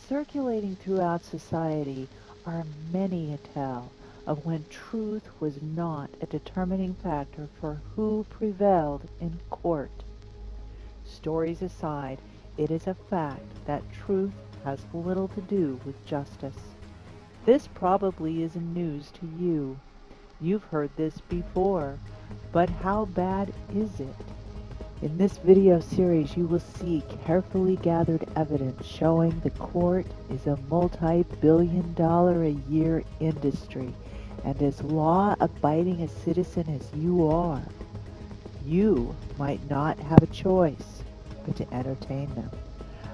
Circulating throughout society are many a tale of when truth was not a determining factor for who prevailed in court. Stories aside, it is a fact that truth has little to do with justice. This probably isn't news to you. You've heard this before, but how bad is it? In this video series, you will see carefully gathered evidence showing the court is a multi-billion-dollar-a-year industry, and as law-abiding a citizen as you are, you might not have a choice but to entertain them.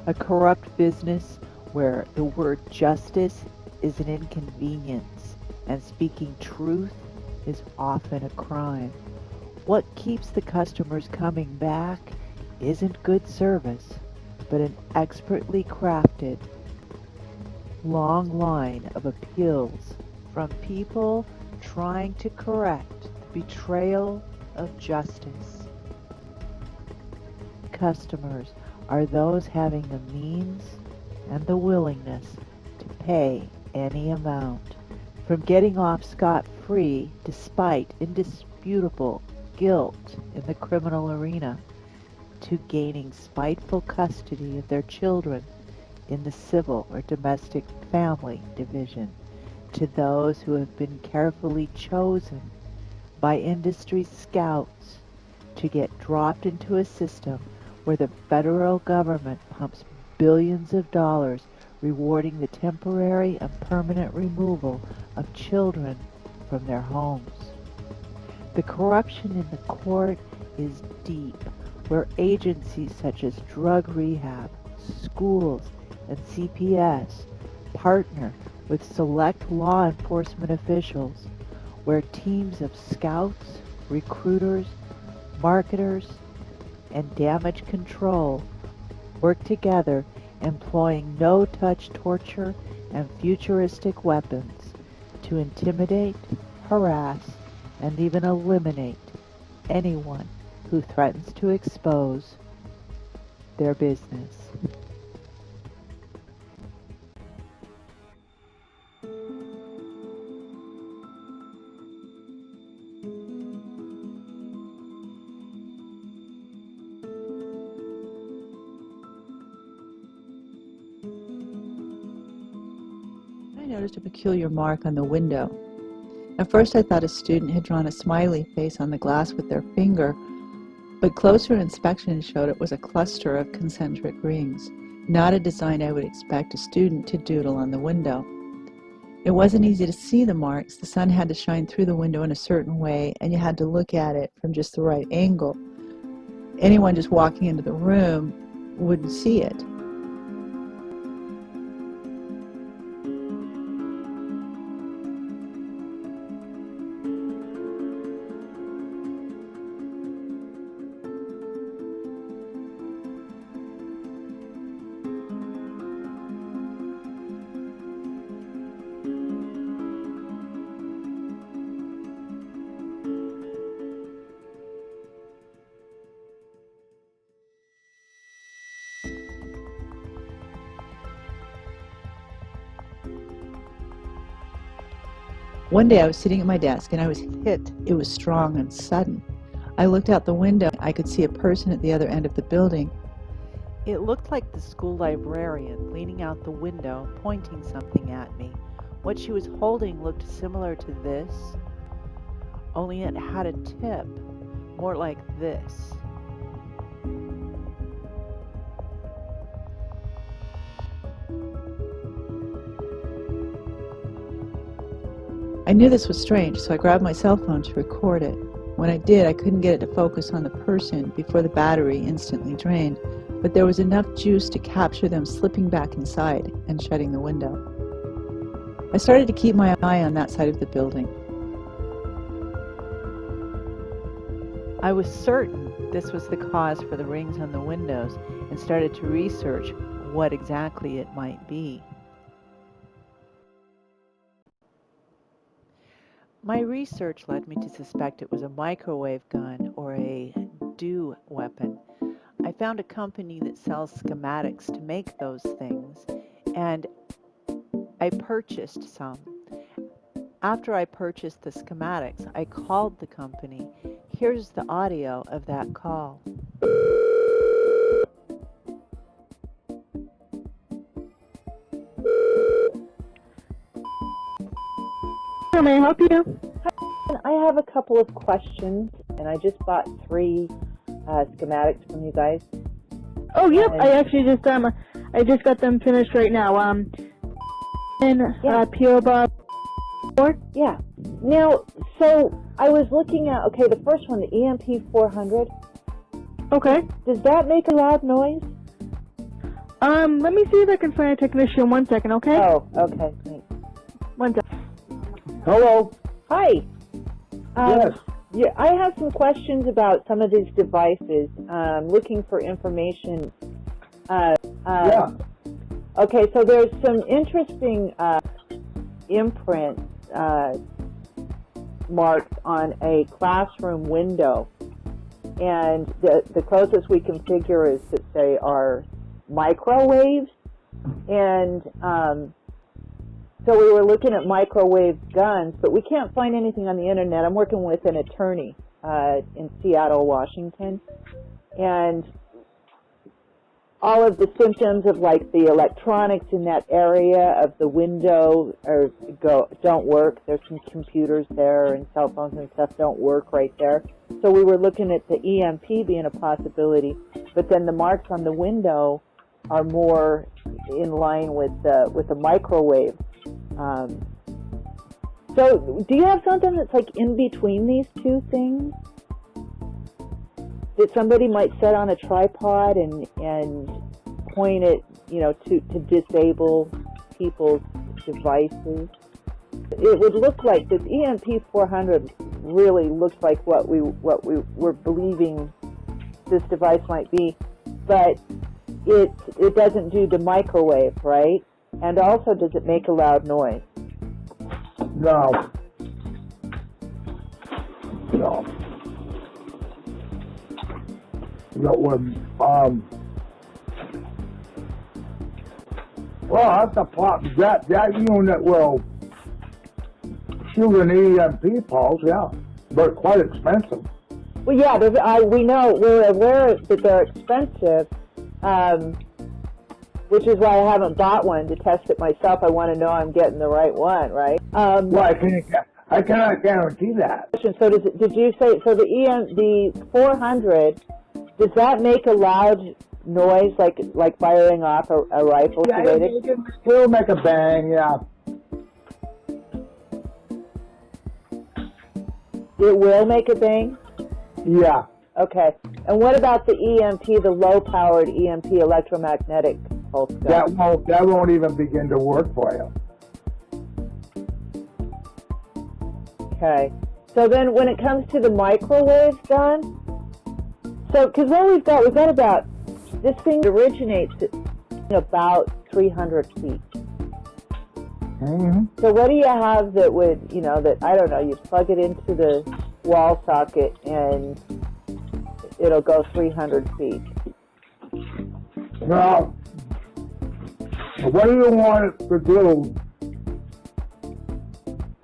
A corrupt business where the word justice is an inconvenience and speaking truth is often a crime. What keeps the customers coming back isn't good service, but an expertly crafted long line of appeals from people trying to correct the betrayal of justice. Customers are those having the means and the willingness to pay any amount, from getting off scot-free despite indisputable guilt in the criminal arena, to gaining spiteful custody of their children in the civil or domestic family division, to those who have been carefully chosen by industry scouts to get dropped into a system where the federal government pumps billions of dollars rewarding the temporary and permanent removal of children from their homes. The corruption in the court is deep, where agencies such as drug rehab, schools, and CPS partner with select law enforcement officials, where teams of scouts, recruiters, marketers, and damage control work together, employing no-touch torture and futuristic weapons to intimidate, harass, and even eliminate anyone who threatens to expose their business. I noticed a peculiar mark on the window. At first I thought a student had drawn a smiley face on the glass with their finger, but closer inspection showed it was a cluster of concentric rings, not a design I would expect a student to doodle on the window. It wasn't easy to see the marks. The sun had to shine through the window in a certain way, and you had to look at it from just the right angle. Anyone just walking into the room wouldn't see it. One day I was sitting at my desk and I was hit. It was strong and sudden. I looked out the window. I could see a person at the other end of the building. It looked like the school librarian leaning out the window, pointing something at me. What she was holding looked similar to this, only it had a tip, more like this. I knew this was strange, so I grabbed my cell phone to record it. When I did, I couldn't get it to focus on the person before the battery instantly drained, but there was enough juice to capture them slipping back inside and shutting the window. I started to keep my eye on that side of the building. I was certain this was the cause for the rings on the windows and started to research what exactly it might be. My research led me to suspect it was a microwave gun or a DEW weapon. I found a company that sells schematics to make those things, and I purchased some. After I purchased the schematics, I called the company. Here's the audio of that call. How may I help you? I have a couple of questions, and I just bought 3 schematics from you guys. Oh, yep. I actually just got them finished right now. PO Box 4. Yeah. Now, so I was looking at the first one, the EMP 400. Okay. Does that make a loud noise? Let me see if I can find a technician. 1 second, okay? Oh, okay. Thanks. 1 second. Hello. Hi. Yes. Yeah, I have some questions about some of these devices. Looking for information. Yeah. Okay, so there's some interesting imprint marks on a classroom window, and the closest we can figure is that they are microwaves, and so we were looking at microwave guns, but we can't find anything on the internet. I'm working with an attorney in Seattle, Washington, and all of the symptoms of like the electronics in that area of the window don't work. There's some computers there and cell phones and stuff don't work right there. So we were looking at the EMP being a possibility, but then the marks on the window are more in line with the microwave. So do you have something that's like in between these two things that somebody might set on a tripod and point it, to disable people's devices? It would look like this EMP 400 really looks like what we were believing this device might be, but it doesn't do the microwave, right? And also, does it make a loud noise? No. No. Well, that's the problem. That unit will shoot an EMP pulse, yeah, but quite expensive. Well, yeah, we're aware that they're expensive, which is why I haven't bought one to test it myself. I want to know I'm getting the right one, right? Well, I cannot guarantee that. So did you say, so the 400, does that make a loud noise like firing off a rifle? Yeah, it will make a bang, yeah. It will make a bang? Yeah. Okay. And what about the EMP, the low-powered EMP electromagnetic pulse gun? That won't even begin to work for you. Okay. So then when it comes to the microwave gun, because what we've got about, this thing originates at about 300 feet. Mm-hmm. So what do you have that would, that, I don't know, you plug it into the wall socket and it'll go 300 feet? Well, what do you want it to do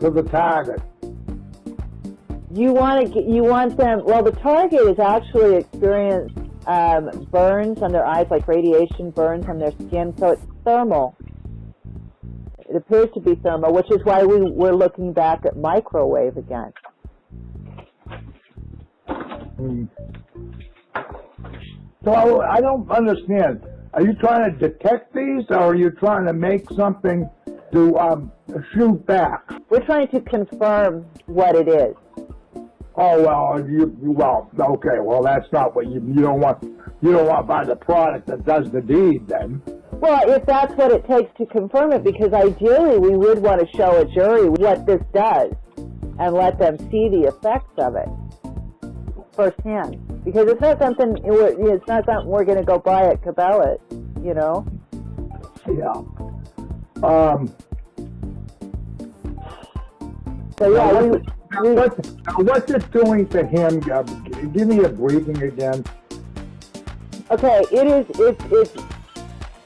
to the target? You want them, well, the target is actually experienced burns on their eyes, like radiation burns on their skin, so it's thermal. It appears to be thermal, which is why we're looking back at microwave again. So I don't understand. Are you trying to detect these, or are you trying to make something to shoot back? We're trying to confirm what it is. Oh well, okay. Well, that's not what you don't want. You don't want to buy the product that does the deed, then. Well, if that's what it takes to confirm it, because ideally we would want to show a jury what this does and let them see the effects of it firsthand. Because it's not something we're going to go buy at Cabela's, Yeah. So yeah, what's it doing to him? Give me a briefing again. okay. It's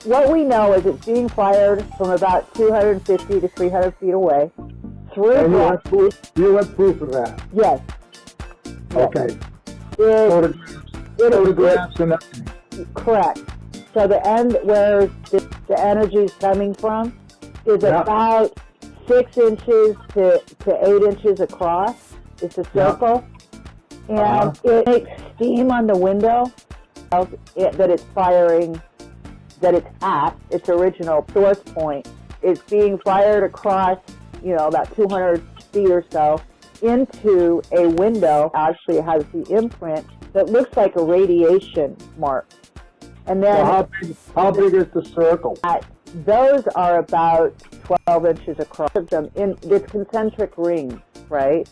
what we know is it's being fired from about 250 to 300 feet away. Through And you have proof of that? Yes. Okay. It Photographs and everything. Correct. So the end where the energy is coming from is about 6 inches to 8 inches across. It's a circle. And it makes steam on the window that it's firing, that it's at its original source point. It's being fired across, about 200 feet or so into a window. Actually, it has the imprint that looks like a radiation mark. And then how big is the circle? Those are about 12 inches across of them in this concentric rings, right?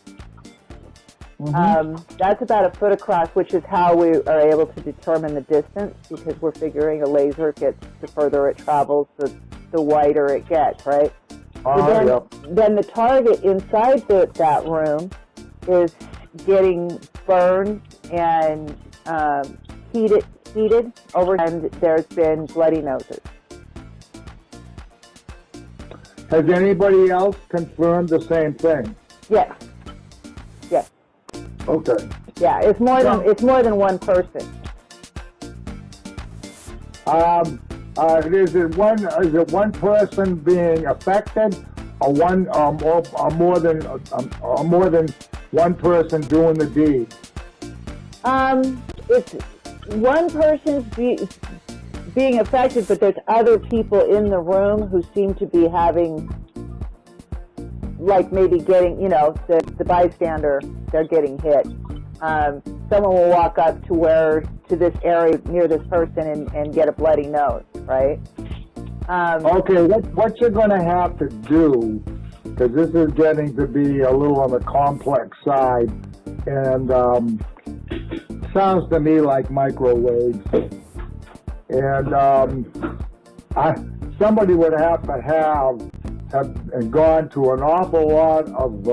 That's about a foot across, which is how we are able to determine the distance, because we're figuring a laser gets, the further it travels, the wider it gets, right? Then the target inside that room is getting burned and heated over, and there's been bloody noses. Has anybody else confirmed the same thing? Yes. Yes. Okay. Yeah, it's more than one person. Is it one person being affected, or more than one person doing the deed? It's one person's being affected, but there's other people in the room who seem to be having, like maybe getting, the bystander, they're getting hit. Someone will walk up to this area near this person and get a bloody nose, right? Okay, what you're going to have to do, because this is getting to be a little on the complex side, and sounds to me like microwaves. And somebody would have to have gone to an awful lot of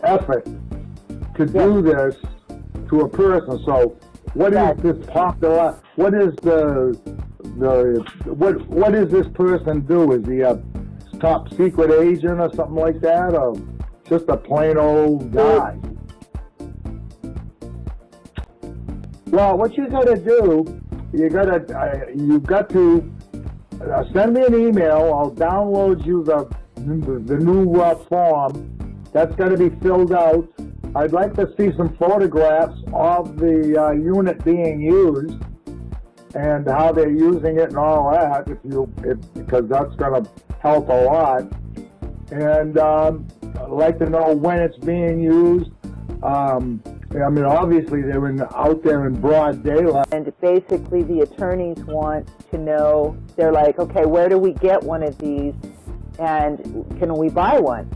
effort to do this to a person. So what is this popular? What is what does this person do? Is he a top secret agent or something like that, or just a plain old guy? Well, what you got to do, you've got to send me an email. I'll download you the new form. That's got to be filled out. I'd like to see some photographs of the unit being used and how they're using it and all that, because that's going to help a lot. And I'd like to know when it's being used. Obviously they're out there in broad daylight. And basically the attorneys want to know, they're like, okay, where do we get one of these? And can we buy one?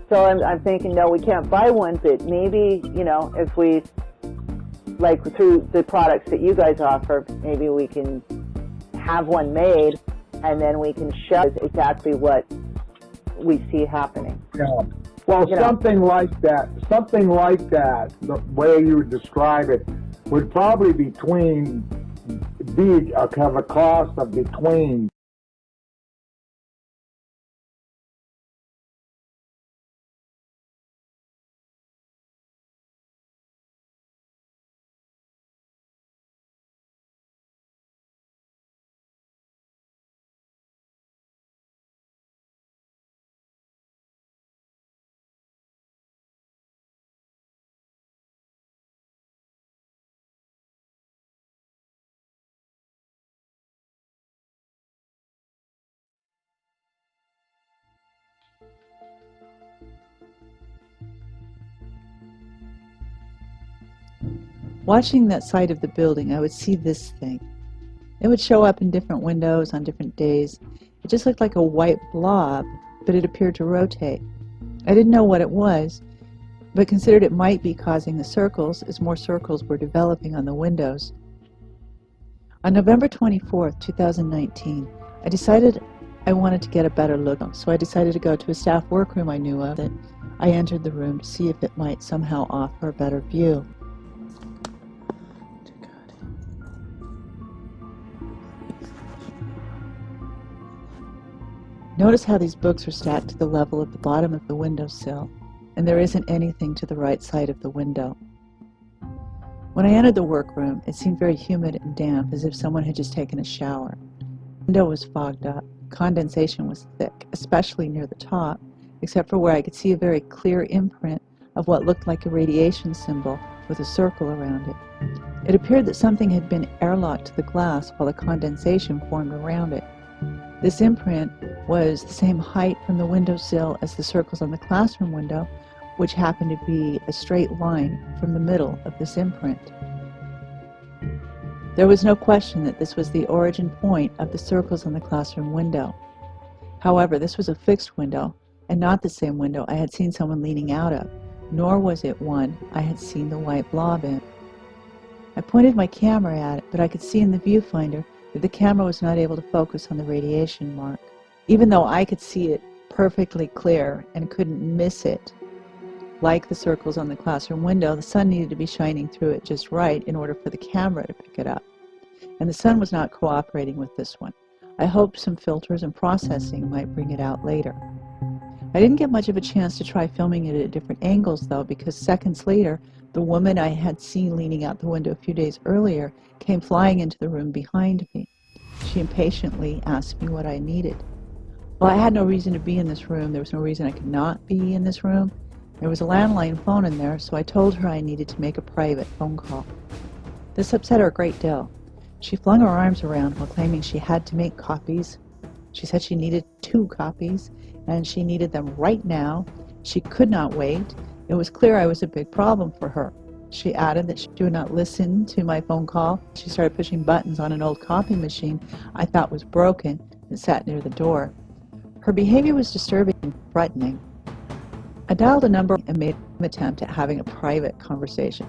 So I'm thinking, no, we can't buy one, but maybe, if we, like through the products that you guys offer, maybe we can have one made, and then we can show exactly what we see happening. Yeah. Well, something like that, the way you would describe it, would probably have a cost of between Watching that side of the building, I would see this thing. It would show up in different windows on different days. It just looked like a white blob, but it appeared to rotate. I didn't know what it was, but considered it might be causing the circles as more circles were developing on the windows. On November 24th, 2019, I decided I wanted to get a better look, so I decided to go to a staff workroom I knew of. I entered the room to see if it might somehow offer a better view. Notice how these books are stacked to the level of the bottom of the windowsill, and there isn't anything to the right side of the window. When I entered the workroom, it seemed very humid and damp, as if someone had just taken a shower. The window was fogged up. Condensation was thick, especially near the top, except for where I could see a very clear imprint of what looked like a radiation symbol with a circle around it. It appeared that something had been airlocked to the glass while the condensation formed around it. This imprint was the same height from the windowsill as the circles on the classroom window, which happened to be a straight line from the middle of this imprint. There was no question that this was the origin point of the circles on the classroom window. However, this was a fixed window, and not the same window I had seen someone leaning out of, nor was it one I had seen the white blob in. I pointed my camera at it, but I could see in the viewfinder that the camera was not able to focus on the radiation mark. Even though I could see it perfectly clear and couldn't miss it, like the circles on the classroom window, the sun needed to be shining through it just right in order for the camera to pick it up. And the sun was not cooperating with this one. I hoped some filters and processing might bring it out later. I didn't get much of a chance to try filming it at different angles, though, because seconds later, the woman I had seen leaning out the window a few days earlier came flying into the room behind me. She impatiently asked me what I needed. Well, I had no reason to be in this room. There was no reason I could not be in this room. There was a landline phone in there, so I told her I needed to make a private phone call. This upset her a great deal. She flung her arms around while claiming she had to make copies. She said she needed 2 copies, and she needed them right now. She could not wait. It was clear I was a big problem for her. She added that she would not listen to my phone call. She started pushing buttons on an old copy machine I thought was broken and sat near the door. Her behavior was disturbing and threatening. I dialed a number and made an attempt at having a private conversation.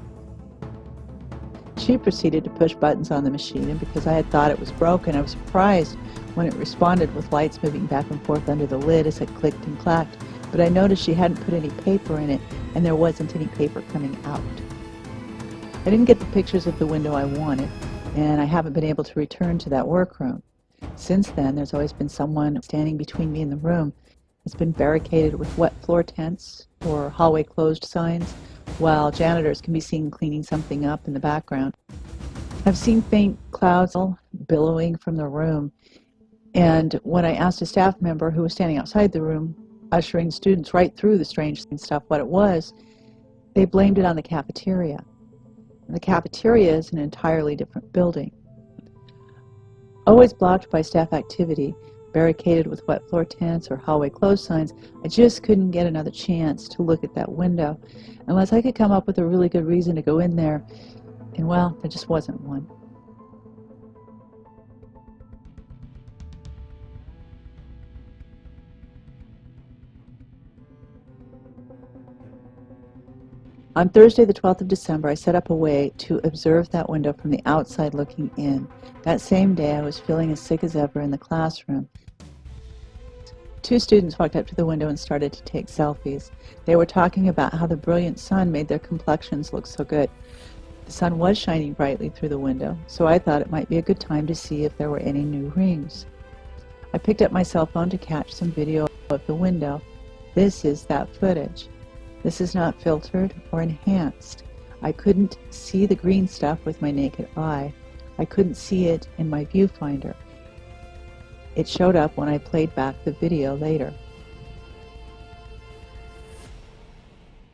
She proceeded to push buttons on the machine, and because I had thought it was broken, I was surprised when it responded with lights moving back and forth under the lid as it clicked and clacked, but I noticed she hadn't put any paper in it, and there wasn't any paper coming out. I didn't get the pictures of the window I wanted, and I haven't been able to return to that workroom. Since then, there's always been someone standing between me and the room. It's been barricaded with wet floor tents or hallway closed signs, while janitors can be seen cleaning something up in the background. I've seen faint clouds billowing from the room, and when I asked a staff member who was standing outside the room, ushering students right through the strange stuff what it was, they blamed it on the cafeteria. The cafeteria is an entirely different building. Always blocked by staff activity, barricaded with wet floor tents or hallway closed signs, I just couldn't get another chance to look at that window unless I could come up with a really good reason to go in there, and well, there just wasn't one. On Thursday, the 12th of December, I set up a way to observe that window from the outside looking in. That same day, I was feeling as sick as ever in the classroom. 2 students walked up to the window and started to take selfies. They were talking about how the brilliant sun made their complexions look so good. The sun was shining brightly through the window, so I thought it might be a good time to see if there were any new rings. I picked up my cell phone to catch some video of the window. This is that footage. This is not filtered or enhanced. I couldn't see the green stuff with my naked eye. I couldn't see it in my viewfinder. It showed up when I played back the video later.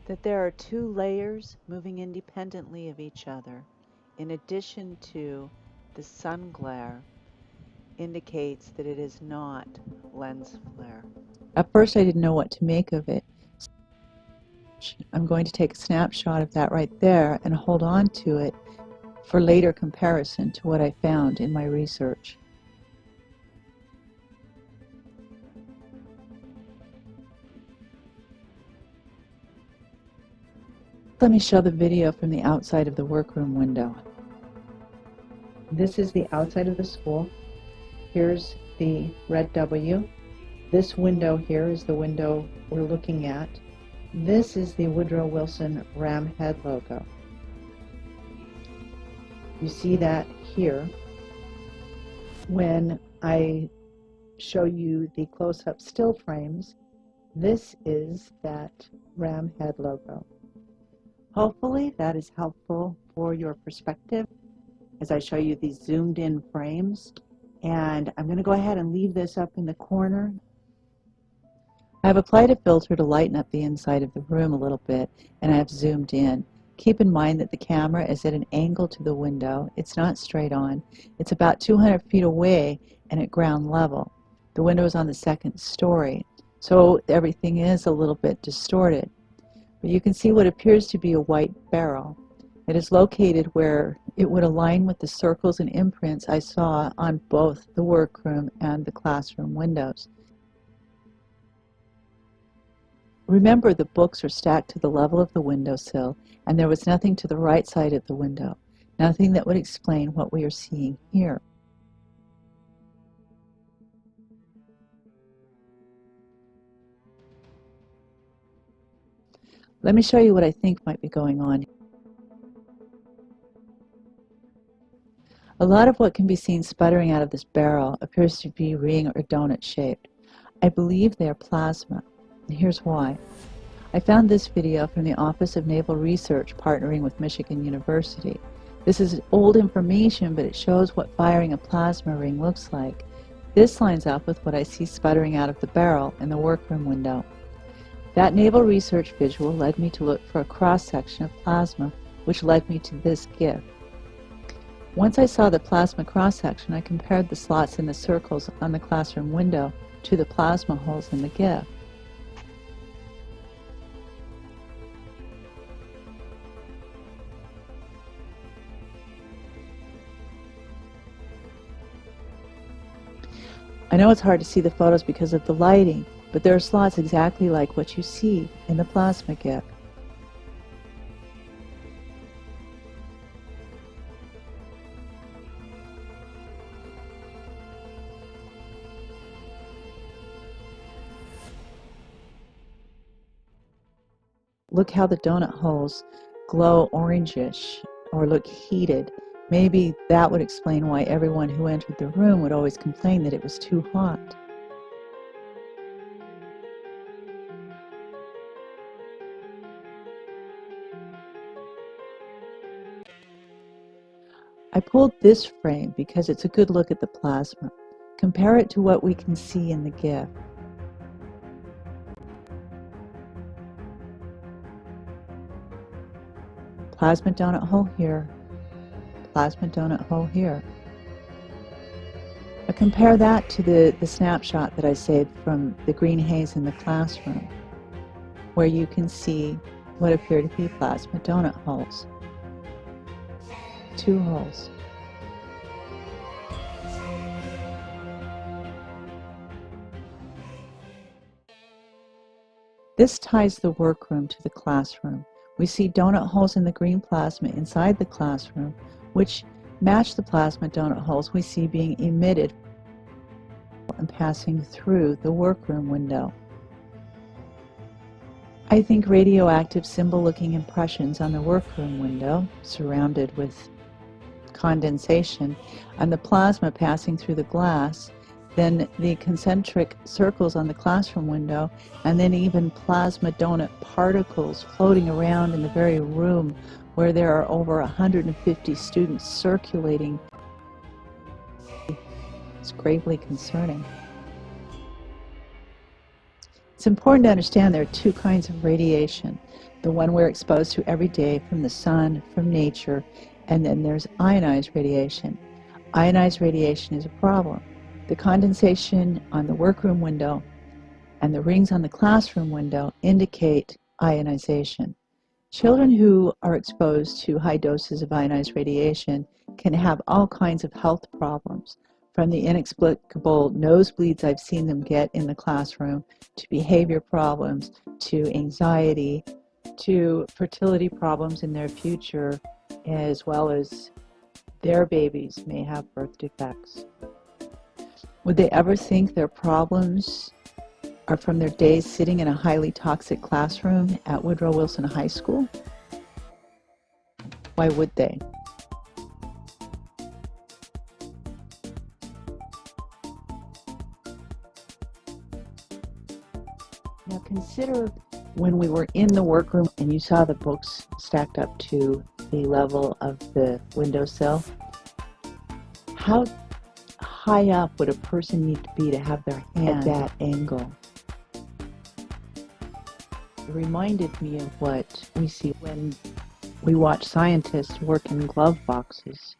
That there are 2 layers moving independently of each other, in addition to the sun glare, indicates that it is not lens flare. At first I didn't know what to make of it. I'm going to take a snapshot of that right there and hold on to it for later comparison to what I found in my research. Let me show the video from the outside of the workroom window. This is the outside of the school. Here's the red W. This window here is the window we're looking at. This is the Woodrow Wilson ram head logo. You see that here. When I show you the close-up still frames, this is that ram head logo. Hopefully that is helpful for your perspective as I show you these zoomed in frames. And I'm going to go ahead and leave this up in the corner. I have applied a filter to lighten up the inside of the room a little bit, and I have zoomed in. Keep in mind that the camera is at an angle to the window. It's not straight on. It's about 200 feet away and at ground level. The window is on the second story, so everything is a little bit distorted. But you can see what appears to be a white barrel. It is located where it would align with the circles and imprints I saw on both the workroom and the classroom windows. Remember, the books are stacked to the level of the windowsill, and there was nothing to the right side of the window, nothing that would explain what we are seeing here. Let me show you what I think might be going on. A lot of what can be seen sputtering out of this barrel appears to be ring or donut shaped. I believe they are plasma. And here's why. I found this video from the Office of Naval Research partnering with Michigan University. This is old information, but it shows what firing a plasma ring looks like. This lines up with what I see sputtering out of the barrel in the workroom window. That naval research visual led me to look for a cross-section of plasma, which led me to this GIF. Once I saw the plasma cross-section, I compared the slots in the circles on the classroom window to the plasma holes in the GIF. I know it's hard to see the photos because of the lighting, but there are slots exactly like what you see in the plasma GIF. Look how the donut holes glow orangish or look heated. Maybe that would explain why everyone who entered the room would always complain that it was too hot. I pulled this frame because it's a good look at the plasma. Compare it to what we can see in the GIF. Plasma donut hole here, plasma donut hole here. Now compare that to the snapshot that I saved from the green haze in the classroom, where you can see what appear to be plasma donut holes. Two holes. This ties the workroom to the classroom. We see donut holes in the green plasma inside the classroom, which match the plasma donut holes we see being emitted and passing through the workroom window. I think radioactive symbol-looking impressions on the workroom window, surrounded with condensation, and the plasma passing through the glass, then the concentric circles on the classroom window, and then even plasma donut particles floating around in the very room where there are over 150 students circulating. It's gravely concerning. It's important to understand there are two kinds of radiation. The one we're exposed to every day from the sun, from nature, and then there's ionized radiation. Ionized radiation is a problem. The condensation on the workroom window and the rings on the classroom window indicate ionization. Children who are exposed to high doses of ionized radiation can have all kinds of health problems, from the inexplicable nosebleeds I've seen them get in the classroom, to behavior problems, to anxiety, to fertility problems in their future, as well as their babies may have birth defects. Would they ever think their problems are from their days sitting in a highly toxic classroom at Woodrow Wilson High School? Why would they? Now consider when we were in the workroom and you saw the books stacked up to the level of the windowsill. How high up would a person need to be to have their hand at that angle? It reminded me of what we see when we watch scientists work in glove boxes.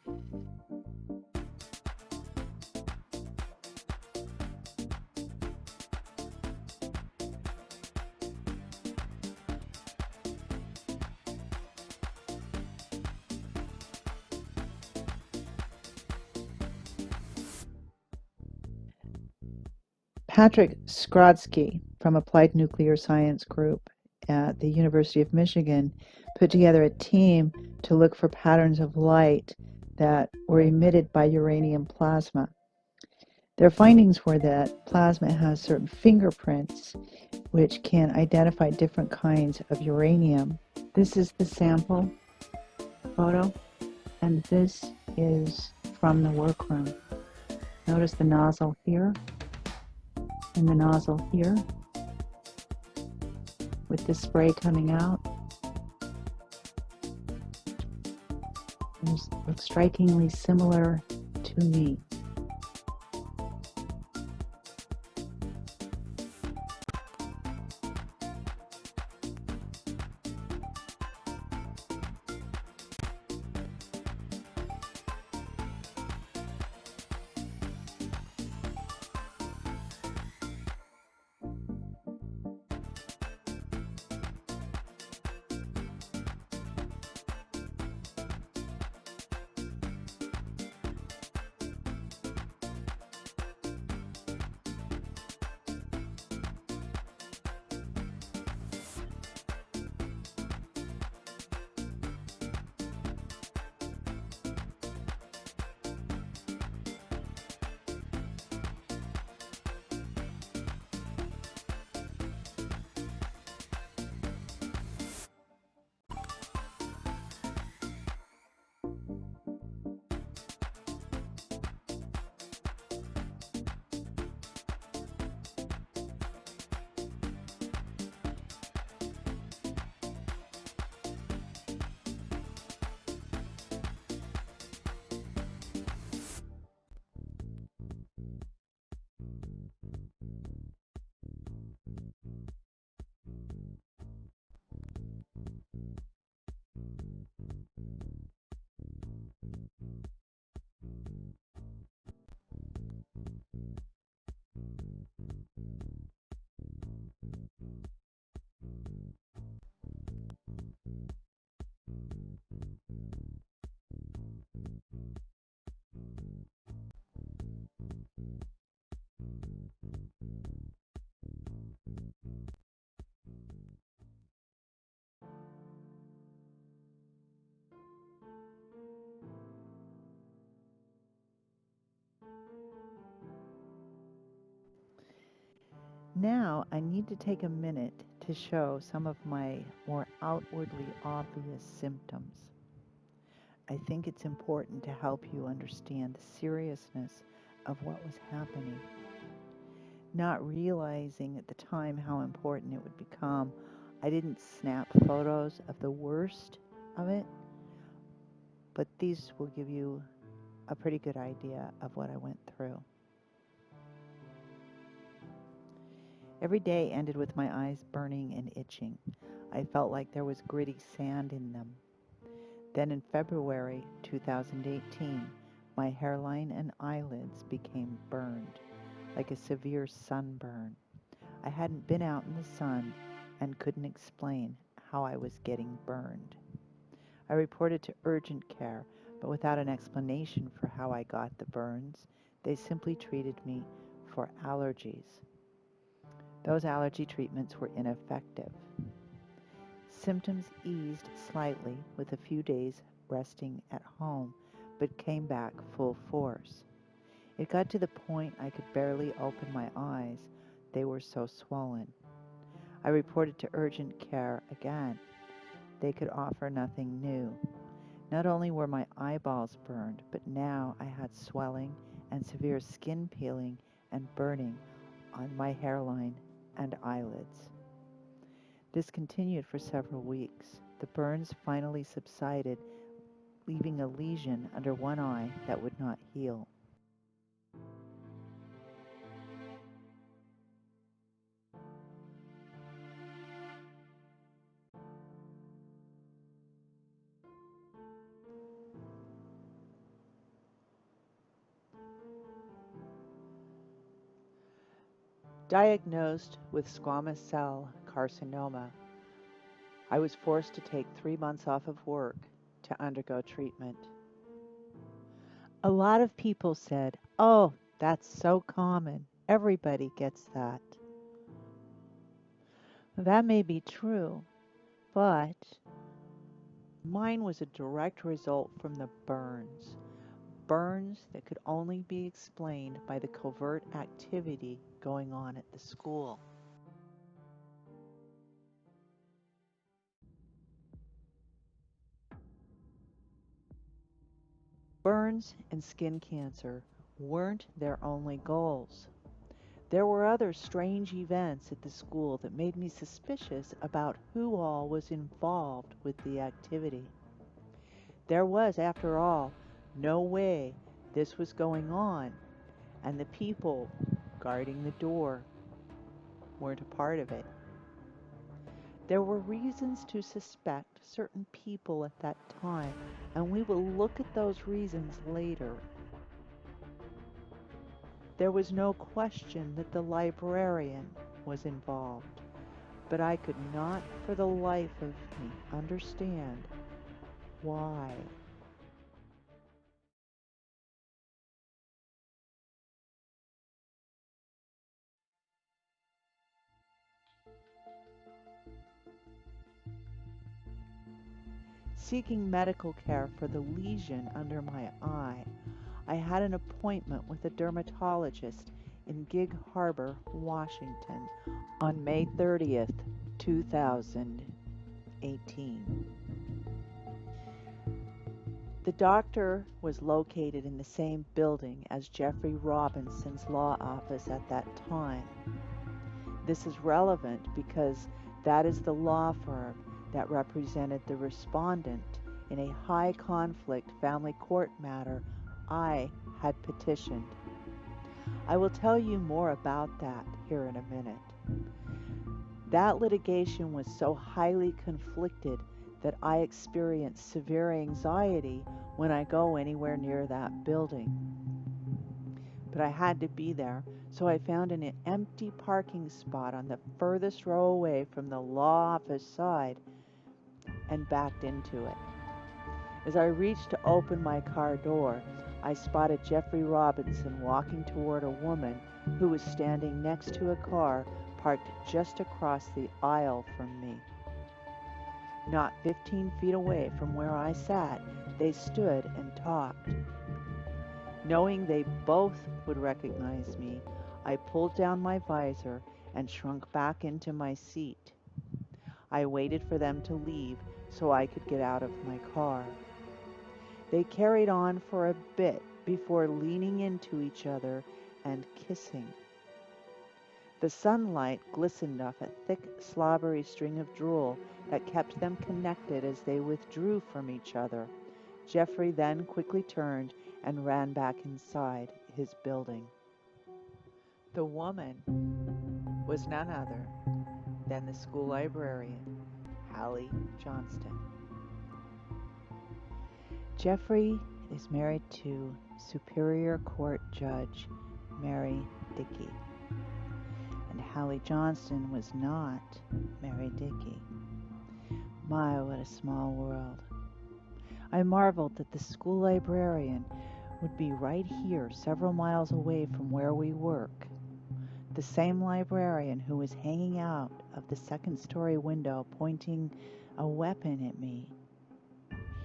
Patrick Skrodsky from Applied Nuclear Science Group at the University of Michigan put together a team to look for patterns of light that were emitted by uranium plasma. Their findings were that plasma has certain fingerprints which can identify different kinds of uranium. This is the sample photo, and this is from the workroom. Notice the nozzle here and the nozzle here with the spray coming out. It looks strikingly similar to me. Now I need to take a minute to show some of my more outwardly obvious symptoms. I think it's important to help you understand the seriousness of what was happening. Not realizing at the time how important it would become, I didn't snap photos of the worst of it, but these will give you a pretty good idea of what I went through. Every day ended with my eyes burning and itching. I felt like there was gritty sand in them. Then in February 2018, my hairline and eyelids became burned, like a severe sunburn. I hadn't been out in the sun and couldn't explain how I was getting burned. I reported to urgent care, but without an explanation for how I got the burns, they simply treated me for allergies. Those allergy treatments were ineffective. Symptoms eased slightly with a few days resting at home, but came back full force. It got to the point I could barely open my eyes. They were so swollen. I reported to urgent care again. They could offer nothing new. Not only were my eyeballs burned, but now I had swelling and severe skin peeling and burning on my hairline and eyelids. This continued for several weeks. The burns finally subsided, leaving a lesion under one eye that would not heal. Diagnosed with squamous cell carcinoma, I was forced to take 3 months off of work to undergo treatment. A lot of people said, "Oh, that's so common. Everybody gets that." That may be true, but mine was a direct result from the burns. Burns that could only be explained by the covert activity going on at the school. Burns and skin cancer weren't their only goals. There were other strange events at the school that made me suspicious about who all was involved with the activity. There was, after all, no way this was going on, and the people guarding the door weren't a part of it. There were reasons to suspect certain people at that time, and we will look at those reasons later. There was no question that the librarian was involved, but I could not for the life of me understand why. Seeking medical care for the lesion under my eye, I had an appointment with a dermatologist in Gig Harbor, Washington on May 30th, 2018. The doctor was located in the same building as Jeffrey Robinson's law office at that time. This is relevant because that is the law firm that represented the respondent in a high-conflict family court matter I had petitioned. I will tell you more about that here in a minute. That litigation was so highly conflicted that I experience severe anxiety when I go anywhere near that building. But I had to be there, so I found an empty parking spot on the furthest row away from the law office side and backed into it. As I reached to open my car door, I spotted Jeffrey Robinson walking toward a woman who was standing next to a car parked just across the aisle from me. Not 15 feet away from where I sat, they stood and talked. Knowing they both would recognize me, I pulled down my visor and shrunk back into my seat. I waited for them to leave so I could get out of my car. They carried on for a bit before leaning into each other and kissing. The sunlight glistened off a thick, slobbery string of drool that kept them connected as they withdrew from each other. Jeffrey then quickly turned and ran back inside his building. The woman was none other than the school librarian, Hallie Johnston. Jeffrey is married to Superior Court Judge Mary Dickey, and Hallie Johnston was not Mary Dickey. My, what a small world. I marveled that the school librarian would be right here, several miles away from where we work. The same librarian who was hanging out of the second-story window pointing a weapon at me.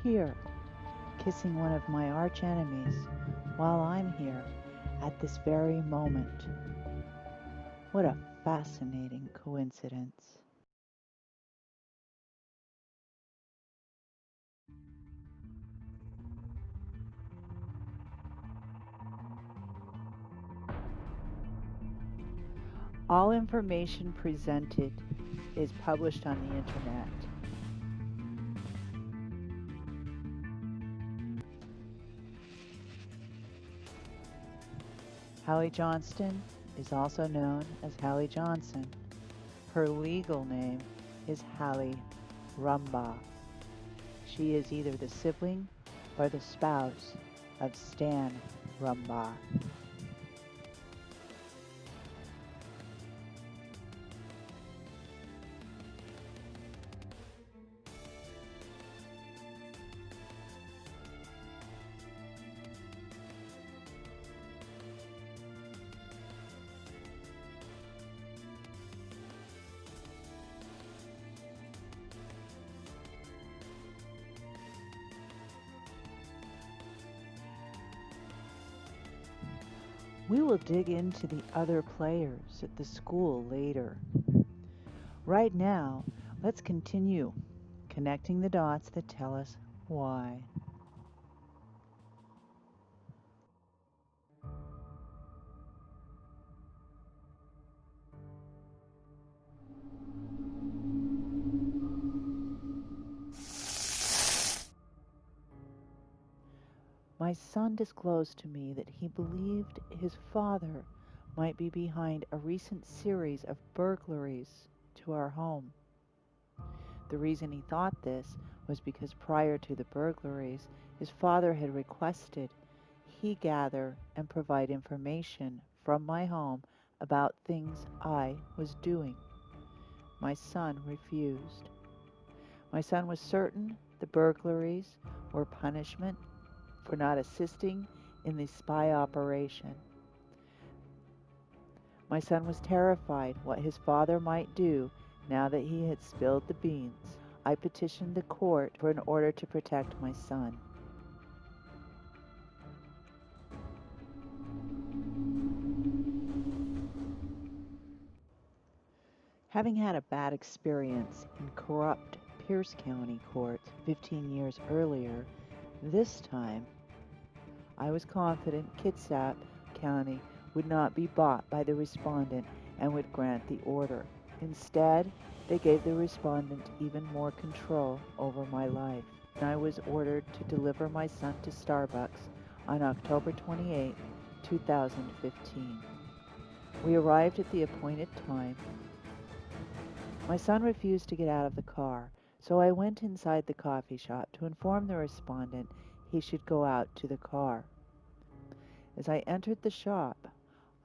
Here, kissing one of my arch-enemies, while I'm here at this very moment. What a fascinating coincidence. All information presented is published on the internet. Hallie Johnston is also known as Hallie Johnson. Her legal name is Hallie Rumbaugh. She is either the sibling or the spouse of Stan Rumbaugh. We will dig into the other players at the school later. Right now, let's continue connecting the dots that tell us why. My son disclosed to me that he believed his father might be behind a recent series of burglaries to our home. The reason he thought this was because prior to the burglaries, his father had requested he gather and provide information from my home about things I was doing. My son refused. My son was certain the burglaries were punishment for not assisting in the spy operation. My son was terrified what his father might do now that he had spilled the beans. I petitioned the court for an order to protect my son. Having had a bad experience in corrupt Pierce County courts 15 years earlier, this time I was confident Kitsap County would not be bought by the respondent and would grant the order. Instead, they gave the respondent even more control over my life. I was ordered to deliver my son to Starbucks on October 28, 2015. We arrived at the appointed time. My son refused to get out of the car, so I went inside the coffee shop to inform the respondent he should go out to the car. As I entered the shop,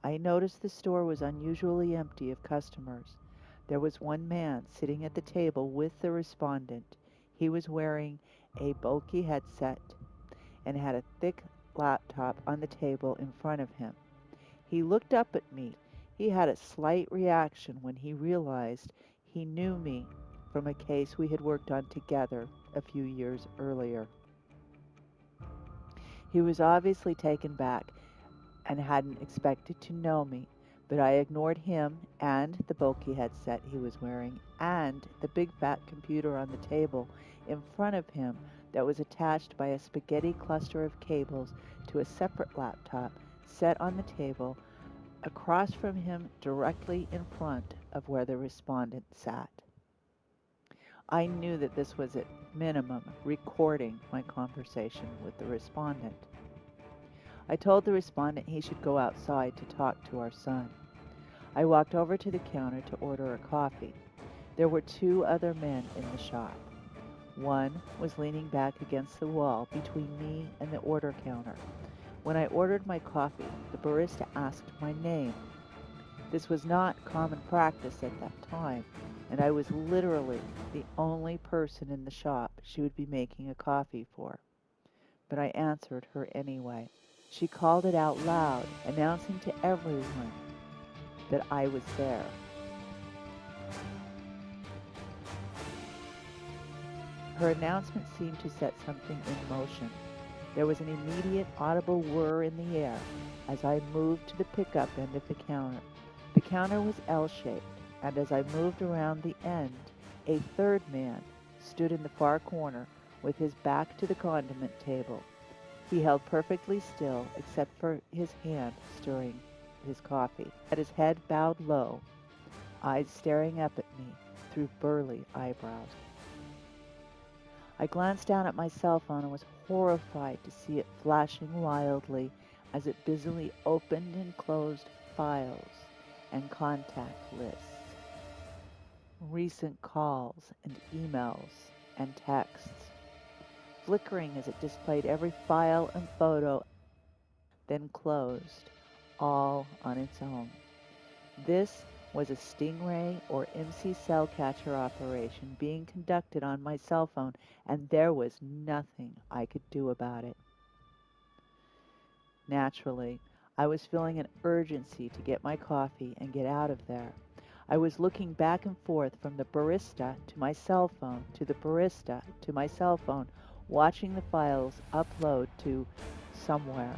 I noticed the store was unusually empty of customers. There was one man sitting at the table with the respondent. He was wearing a bulky headset and had a thick laptop on the table in front of him. He looked up at me. He had a slight reaction when he realized he knew me from a case we had worked on together a few years earlier. He was obviously taken back and hadn't expected to know me, but I ignored him and the bulky headset he was wearing and the big fat computer on the table in front of him that was attached by a spaghetti cluster of cables to a separate laptop set on the table across from him directly in front of where the respondent sat. I knew that this was at minimum recording my conversation with the respondent. I told the respondent he should go outside to talk to our son. I walked over to the counter to order a coffee. There were two other men in the shop. One was leaning back against the wall between me and the order counter. When I ordered my coffee, the barista asked my name. This was not common practice at that time, and I was literally the only person in the shop she would be making a coffee for. But I answered her anyway. She called it out loud, announcing to everyone that I was there. Her announcement seemed to set something in motion. There was an immediate audible whir in the air as I moved to the pickup end of the counter. The counter was L-shaped, and as I moved around the end, a third man stood in the far corner with his back to the condiment table. He held perfectly still except for his hand stirring his coffee. Had his head bowed low, eyes staring up at me. through burly eyebrows. I glanced down at my cell phone and was horrified to see it flashing wildly as it busily opened and closed files and contact lists, recent calls and emails and texts, flickering as it displayed every file and photo, then closed, all on its own. This was a Stingray or MC cell catcher operation being conducted on my cell phone, and there was nothing I could do about it. Naturally, I was feeling an urgency to get my coffee and get out of there. I was looking back and forth from the barista to my cell phone to the barista to my cell phone, watching the files upload to somewhere.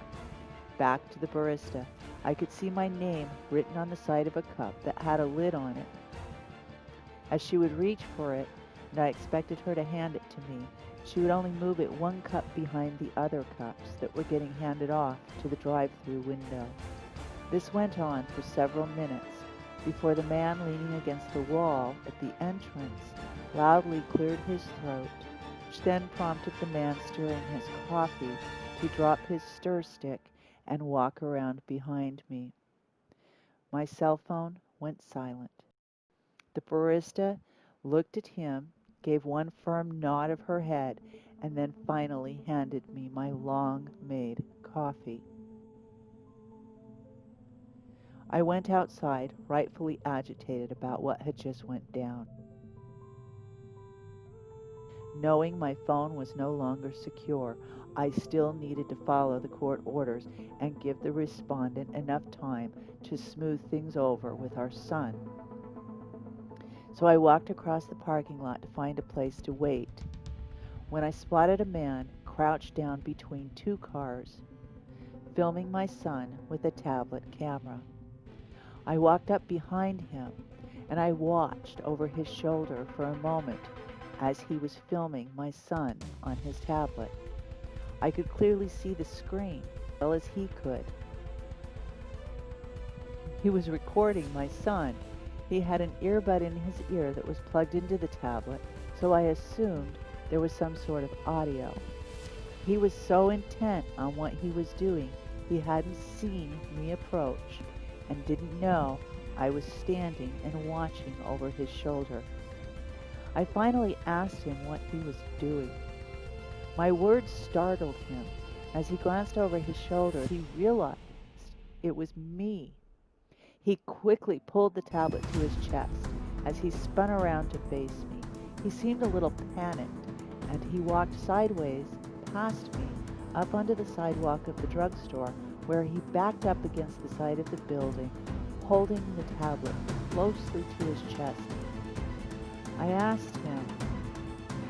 Back to the barista. I could see my name written on the side of a cup that had a lid on it. As she would reach for it, and I expected her to hand it to me, she would only move it one cup behind the other cups that were getting handed off to the drive-through window. This went on for several minutes before the man leaning against the wall at the entrance loudly cleared his throat, which then prompted the man stirring his coffee to drop his stir stick and walk around behind me. My cell phone went silent. The barista looked at him, gave one firm nod of her head, and then finally handed me my long-made coffee. I went outside, rightfully agitated about what had just went down. Knowing my phone was no longer secure, I still needed to follow the court orders and give the respondent enough time to smooth things over with our son. So I walked across the parking lot to find a place to wait, when I spotted a man crouched down between two cars, filming my son with a tablet camera. I walked up behind him, and I watched over his shoulder for a moment as he was filming my son on his tablet. I could clearly see the screen as well as he could. He was recording my son. He had an earbud in his ear that was plugged into the tablet, so I assumed there was some sort of audio. He was so intent on what he was doing, he hadn't seen me approach and didn't know I was standing and watching over his shoulder. I finally asked him what he was doing. My words startled him. As he glanced over his shoulder, he realized it was me. He quickly pulled the tablet to his chest as he spun around to face me. He seemed a little panicked, and he walked sideways past me up onto the sidewalk of the drugstore, where he backed up against the side of the building, holding the tablet closely to his chest. I asked him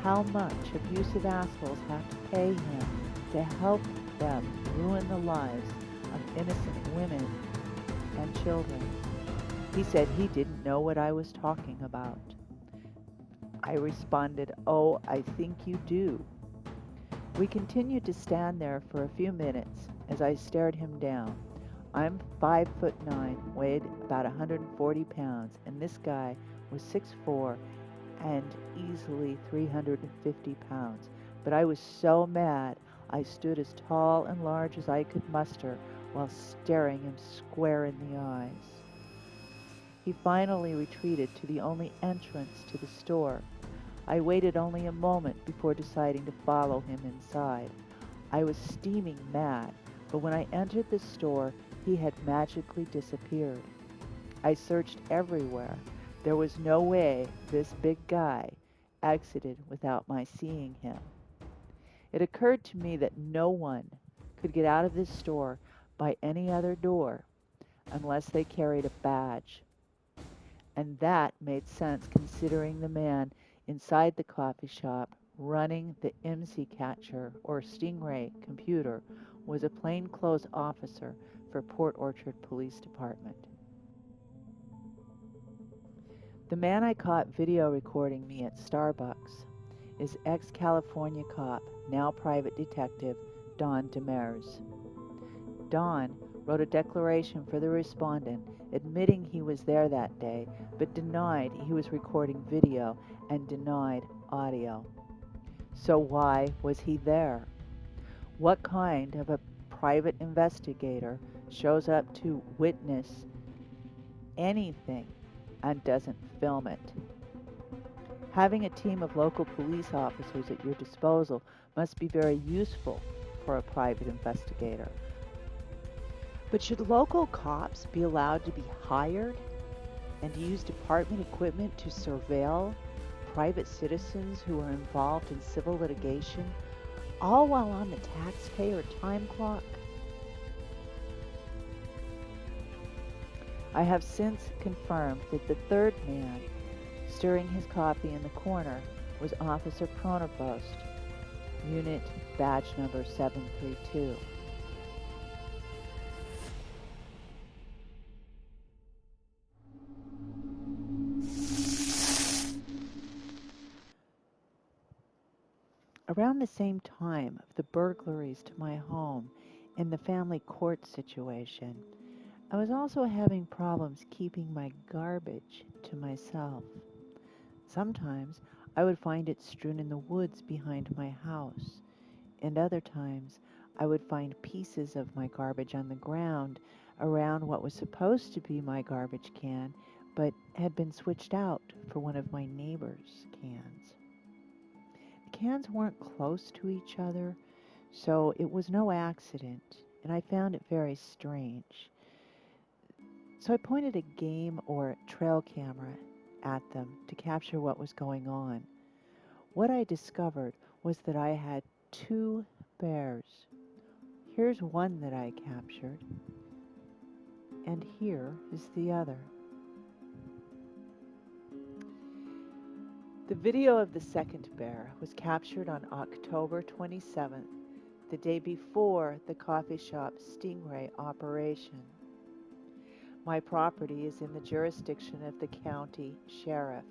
how much abusive assholes have to pay him to help them ruin the lives of innocent women and children. He said he didn't know what I was talking about. I responded, "Oh, I think you do." We continued to stand there for a few minutes as I stared him down. I'm 5'9", weighed about 140 pounds, and this guy was 6'4" and easily 350 pounds. But I was so mad, I stood as tall and large as I could muster while staring him square in the eyes. He finally retreated to the only entrance to the store. I waited only a moment before deciding to follow him inside. I was steaming mad, but when I entered the store, he had magically disappeared. I searched everywhere. There was no way this big guy exited without my seeing him. It occurred to me that no one could get out of this store by any other door unless they carried a badge. And that made sense considering the man inside the coffee shop running the MC Catcher or Stingray computer was a plainclothes officer for Port Orchard Police Department. The man I caught video recording me at Starbucks is ex-California cop, now private detective, Don Demers. Don wrote a declaration for the respondent admitting he was there that day, but denied he was recording video and denied audio. So why was he there? What kind of a private investigator shows up to witness anything and doesn't film it? Having a team of local police officers at your disposal must be very useful for a private investigator. But should local cops be allowed to be hired and to use department equipment to surveil private citizens who are involved in civil litigation, all while on the taxpayer time clock? I have since confirmed that the third man stirring his coffee in the corner was Officer Pronovost, Unit Badge Number 732. Around the same time of the burglaries to my home and the family court situation, I was also having problems keeping my garbage to myself. Sometimes I would find it strewn in the woods behind my house, and other times I would find pieces of my garbage on the ground around what was supposed to be my garbage can, but had been switched out for one of my neighbor's cans. The cans weren't close to each other, so it was no accident, and I found it very strange. So I pointed a game or trail camera at them to capture what was going on. What I discovered was that I had two bears. Here's one that I captured, and here is the other. The video of the second bear was captured on October 27th, the day before the coffee shop Stingray operation. My property is in the jurisdiction of the county sheriff,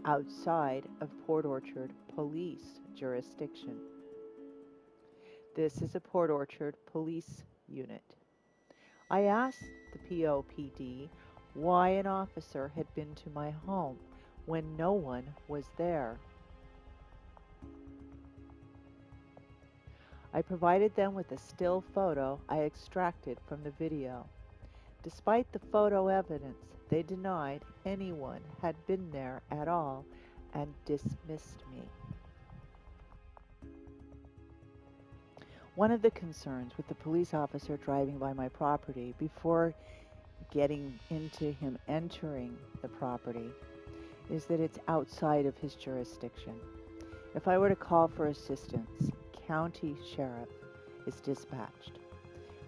outside of Port Orchard police jurisdiction. This is a Port Orchard police unit. I asked the POPD why an officer had been to my home when no one was there. I provided them with a still photo I extracted from the video. Despite the photo evidence, they denied anyone had been there at all and dismissed me. One of the concerns with the police officer driving by my property before getting into him entering the property is that it's outside of his jurisdiction. If I were to call for assistance, county sheriff is dispatched.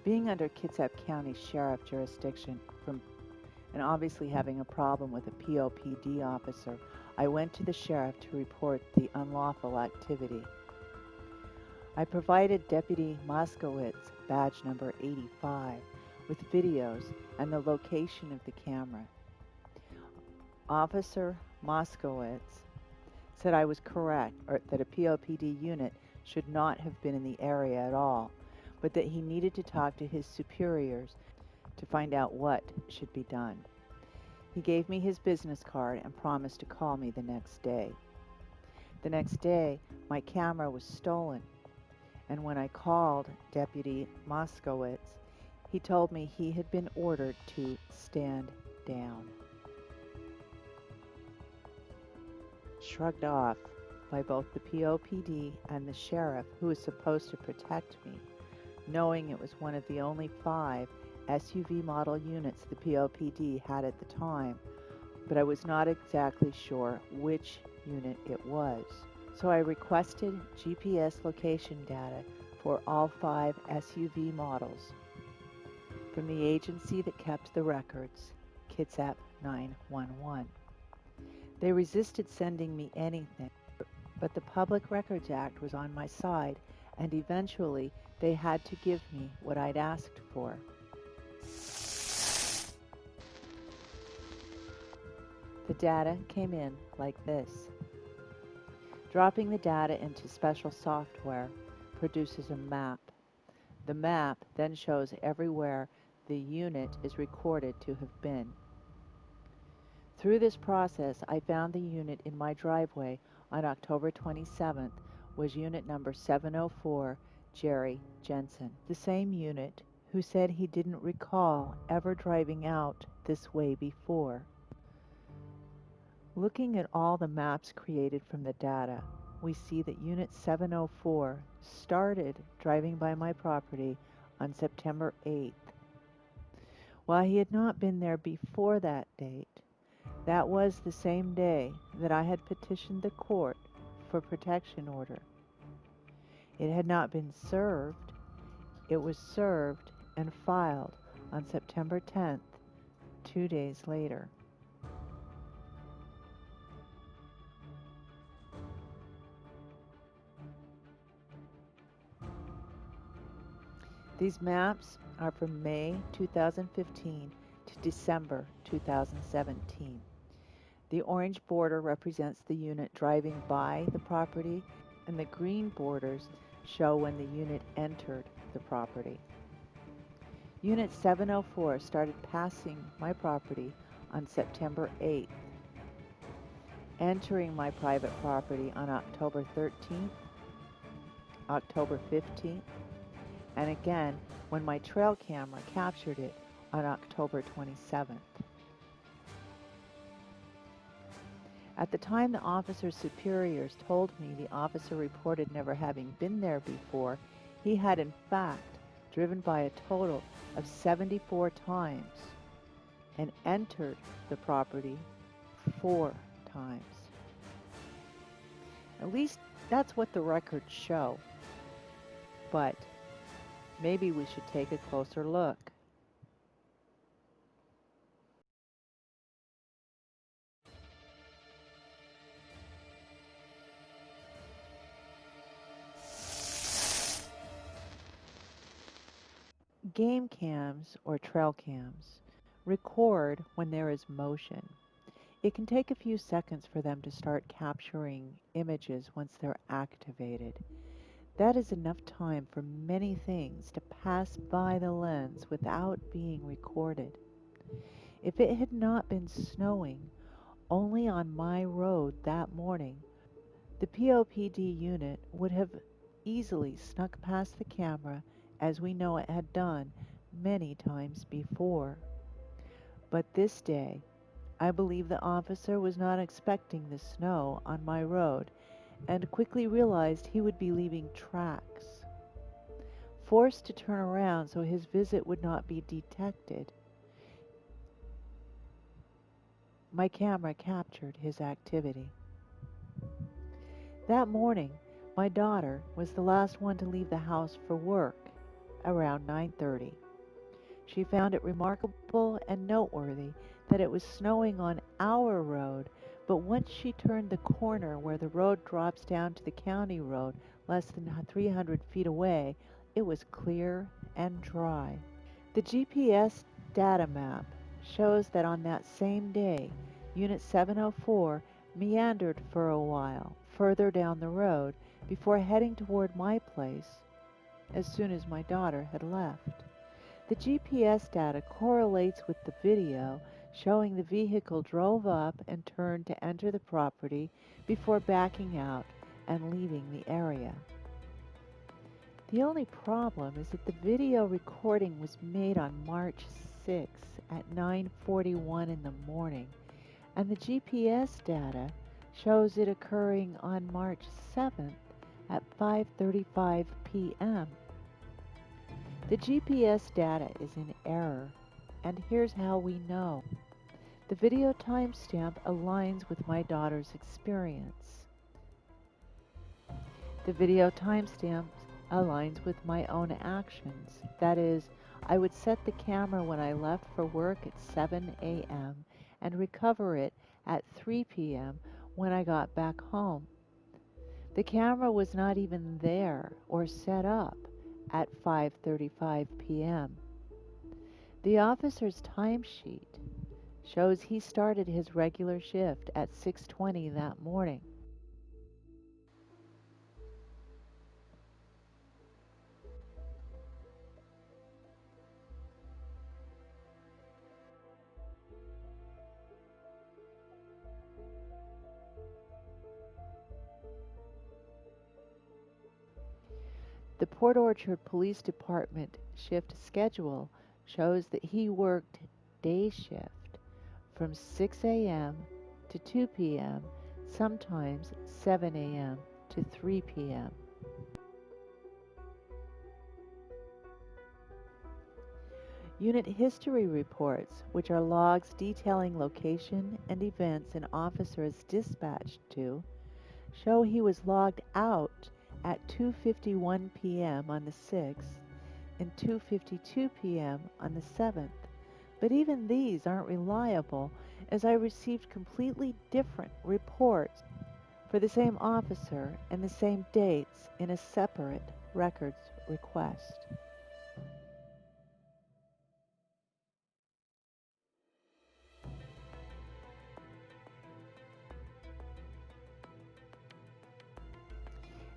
Being under Kitsap County Sheriff jurisdiction and obviously having a problem with a POPD officer, I went to the sheriff to report the unlawful activity. I provided Deputy Moskowitz, badge number 85, with videos and the location of the camera. Officer Moskowitz said I was correct, or that a POPD unit should not have been in the area at all, but that he needed to talk to his superiors to find out what should be done. He gave me his business card and promised to call me the next day. The next day, my camera was stolen, and when I called Deputy Moskowitz, he told me he had been ordered to stand down. Shrugged off by both the POPD and the sheriff who was supposed to protect me, knowing it was one of the only 5 SUV model units the POPD had at the time, but I was not exactly sure which unit it was. So I requested GPS location data for all 5 SUV models from the agency that kept the records, Kitsap 911. They resisted sending me anything, but the Public Records Act was on my side, and eventually they had to give me what I'd asked for. The data came in like this. Dropping the data into special software produces a map. The map then shows everywhere the unit is recorded to have been. Through this process, I found the unit in my driveway on October 27th was unit number 704, Jerry Jensen, the same unit who said he didn't recall ever driving out this way before. Looking at all the maps created from the data, we see that Unit 704 started driving by my property on September 8th. While he had not been there before that date, that was the same day that I had petitioned the court for protection order. It had not been served. It was served and filed on September 10th, 2 days later. These maps are from May 2015 to December 2017. The orange border represents the unit driving by the property, and the green borders show when the unit entered the property. Unit 704 started passing my property on September 8th, entering my private property on October 13th, October 15th, and again when my trail camera captured it on October 27th. At the time the officer's superiors told me the officer reported never having been there before, he had in fact driven by a total of 74 times and entered the property 4 times. At least that's what the records show. But maybe we should take a closer look. Game cams or trail cams record when there is motion. It can take a few seconds for them to start capturing images once they're activated. That is enough time for many things to pass by the lens without being recorded. If it had not been snowing only on my road that morning, the POPD unit would have easily snuck past the camera as we know it had done many times before. But this day, I believe the officer was not expecting the snow on my road and quickly realized he would be leaving tracks. Forced to turn around so his visit would not be detected, my camera captured his activity. That morning, my daughter was the last one to leave the house for work around 9:30. She found it remarkable and noteworthy that it was snowing on our road, but once she turned the corner where the road drops down to the county road less than 300 feet away, it was clear and dry. The GPS data map shows that on that same day, Unit 704 meandered for a while further down the road before heading toward my place as soon as my daughter had left. The GPS data correlates with the video showing the vehicle drove up and turned to enter the property before backing out and leaving the area. The only problem is that the video recording was made on March 6th at 9:41 in the morning, and the GPS data shows it occurring on March 7th at 5:35 p.m. The GPS data is in error, and here's how we know. The video timestamp aligns with my daughter's experience. The video timestamp aligns with my own actions. That is, I would set the camera when I left for work at 7 a.m. and recover it at 3 p.m. when I got back home. The camera was not even there or set up at 5:35 p.m. The officer's timesheet shows he started his regular shift at 6:20 that morning. The Port Orchard Police Department shift schedule shows that he worked day shift from 6 a.m. to 2 p.m., sometimes 7 a.m. to 3 p.m. Unit history reports, which are logs detailing location and events an officer is dispatched to, show he was logged out at 2:51 p.m. on the 6th and 2:52 p.m. on the 7th. But even these aren't reliable, as I received completely different reports for the same officer and the same dates in a separate records request.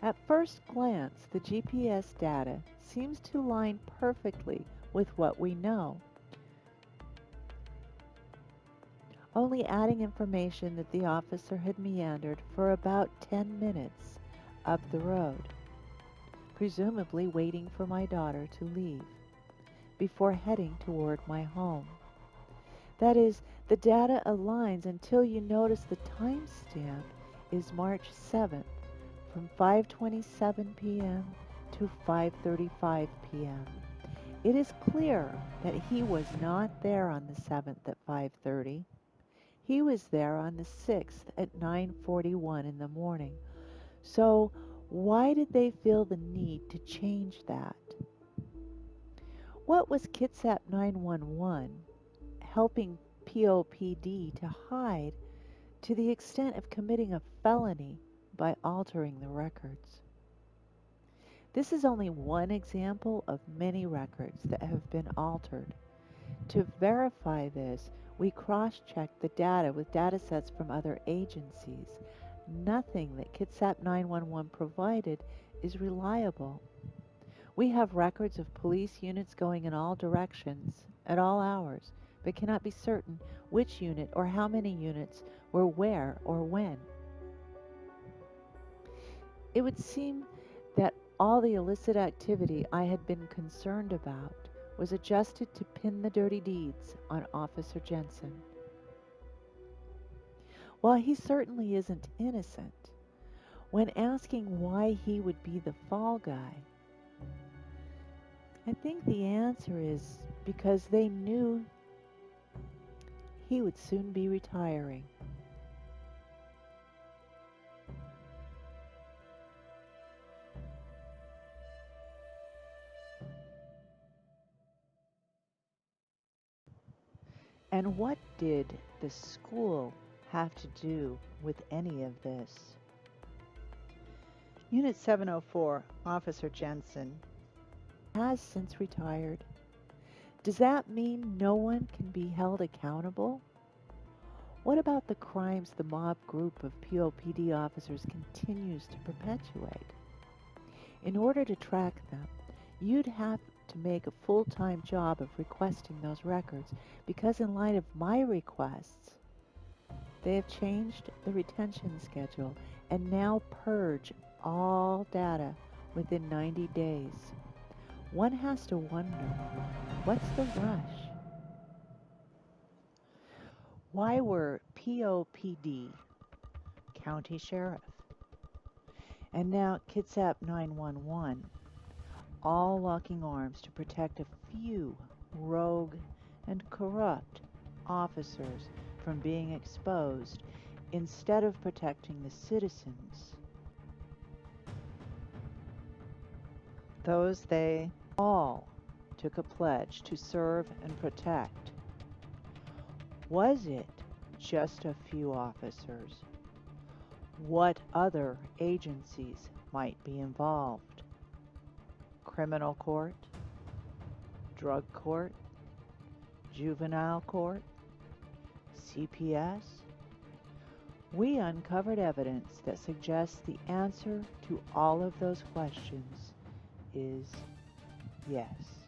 At first glance, the GPS data seems to line perfectly with what we know, only adding information that the officer had meandered for about 10 minutes up the road, presumably waiting for my daughter to leave, before heading toward my home. That is, the data aligns until you notice the timestamp is March 7th, from 5:27 p.m. to 5:35 p.m. It is clear that he was not there on the 7th at 5:30. He was there on the 6th at 9:41 in the morning. So why did they feel the need to change that? What was Kitsap 911 helping POPD to hide to the extent of committing a felony by altering the records? This is only one example of many records that have been altered. To verify this, we cross-checked the data with datasets from other agencies. Nothing that Kitsap 911 provided is reliable. We have records of police units going in all directions at all hours, but cannot be certain which unit or how many units were where or when. It would seem that all the illicit activity I had been concerned about was adjusted to pin the dirty deeds on Officer Jensen. While he certainly isn't innocent, when asking why he would be the fall guy, I think the answer is because they knew he would soon be retiring. And what did the school have to do with any of this? Unit 704, Officer Jensen. Has since retired. Does that mean no one can be held accountable? What about the crimes the mob group of POPD officers continues to perpetuate? In order to track them, you'd have to make a full-time job of requesting those records, because in light of my requests, they have changed the retention schedule and now purge all data within 90 days. One has to wonder, what's the rush? Why were POPD, County Sheriff, and now Kitsap 911 all locking arms to protect a few rogue and corrupt officers from being exposed instead of protecting the citizens? Those they all took a pledge to serve and protect. Was it just a few officers? What other agencies might be involved? Criminal court, drug court, juvenile court, CPS? We uncovered evidence that suggests the answer to all of those questions is yes.